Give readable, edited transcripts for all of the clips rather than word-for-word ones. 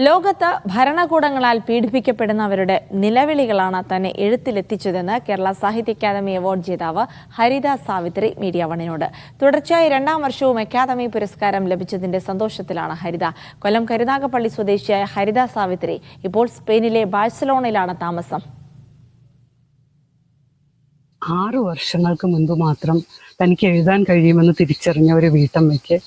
ലോകത്ത് ഭരണകൂടങ്ങളാൽ പീഡിപ്പിക്കപ്പെടുന്നവരുടെ നിലവിളികളാണ് തന്നെ എഴുത്തിലെത്തിച്ചതെന്ന് Kerala Sahitya academy award ജേതാവ് ഹരിത സാവിത്രി മീഡിയ വണിനോട്. തുടർച്ചയായി 2ാം വർഷവും അക്കാദമി പുരസ്കാരം ലഭിച്ചതിന്റെ സന്തോഷത്തിലാണ് ഹരിത. കൊല്ലം കരുനാഗപ്പള്ളി സ്വദേശിയായ ഹരിത സാവിത്രി ഇപ്പോൾ സ്പെയിനിലെ ബാഴ്സലോണയിലാണ് താമസം. 6 വർഷങ്ങൾക്ക് മുൻപ് മാത്രം തനിക്ക് എഴുതാൻ കഴിയുമെന്ന് തിരിച്ചറിഞ്ഞ ഒരു വീട്ടമ്മയ്ക്ക്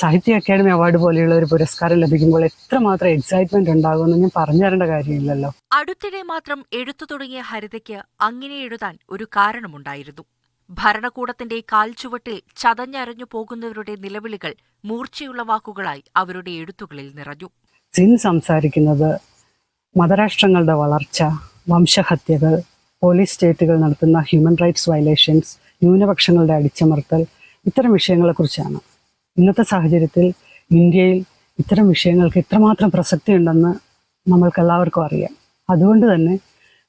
സാഹിത്യ അക്കാദമി അവാർഡ് പോലെയുള്ള ഒരു പുരസ്കാരം ലഭിക്കുമ്പോൾ എത്രമാത്രം എക്സൈറ്റ്മെന്റ് ഉണ്ടാകുമെന്ന് ഞാൻ പറഞ്ഞു തരേണ്ട കാര്യമില്ലല്ലോ. അടുത്തിടെ മാത്രം എഴുത്തു തുടങ്ങിയ ഹരിതയ്ക്ക് അങ്ങനെ എഴുതാൻ ഒരു കാരണമുണ്ടായിരുന്നു. ഭരണകൂടത്തിന്റെ കാൽച്ചുവട്ടിൽ ചതഞ്ഞരഞ്ഞു പോകുന്നവരുടെ നിലവിളികൾ മൂർച്ചയുള്ള വാക്കുകളായി അവരുടെ എഴുത്തുകളിൽ നിറഞ്ഞു. സിൻ സംസാരിക്കുന്നത് മതരാഷ്ട്രങ്ങളുടെ വളർച്ച, വംശഹത്യകൾ, പോലീസ് സ്റ്റേറ്റുകൾ നടത്തുന്ന ഹ്യൂമൻ റൈറ്റ്സ് വയലേഷൻസ്, ന്യൂനപക്ഷങ്ങളുടെ അടിച്ചമർത്തൽ, ഇത്തരം വിഷയങ്ങളെക്കുറിച്ചാണ്. ഇന്നത്തെ സാഹചര്യത്തിൽ ഇന്ത്യയിൽ ഇത്തരം വിഷയങ്ങൾക്ക് ഇത്രമാത്രം പ്രസക്തിയുണ്ടെന്ന് നമ്മൾക്കെല്ലാവർക്കും അറിയാം. അതുകൊണ്ട് തന്നെ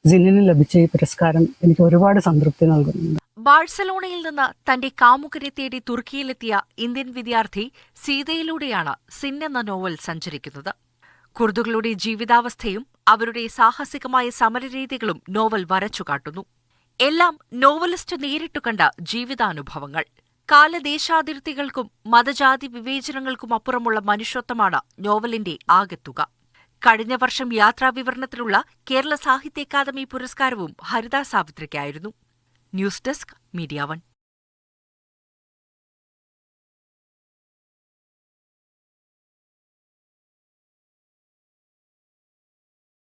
സിന്നിന് ലഭിച്ച ഈ പുരസ്കാരം എനിക്ക് ഒരുപാട് സംതൃപ്തി നൽകുന്നുണ്ട്. ബാഴ്സലോണയിൽ നിന്ന് തന്റെ കാമുകരെ തേടി തുർക്കിയിലെത്തിയ ഇന്ത്യൻ വിദ്യാർത്ഥി സീതയിലൂടെയാണ് സിൻ എന്ന നോവൽ സഞ്ചരിക്കുന്നത്. കുർദുകളുടെ ജീവിതാവസ്ഥയും അവരുടെ സാഹസികമായ സമരരീതികളും നോവൽ വരച്ചുകാട്ടുന്നു. എല്ലാം നോവലിസ്റ്റ് നേരിട്ടു കണ്ട ജീവിതാനുഭവങ്ങൾ. കാലദേശാതിർത്തികൾക്കും മതജാതി വിവേചനങ്ങൾക്കും അപ്പുറമുള്ള മനുഷ്യത്വമാണ് നോവലിന്റെ ആകെത്തുക. കഴിഞ്ഞ വർഷം യാത്രാവിവരണത്തിലുള്ള കേരള സാഹിത്യ അക്കാദമി പുരസ്കാരവും ഹരിത സാവിത്രിക്കായിരുന്നു. News desk, media 1.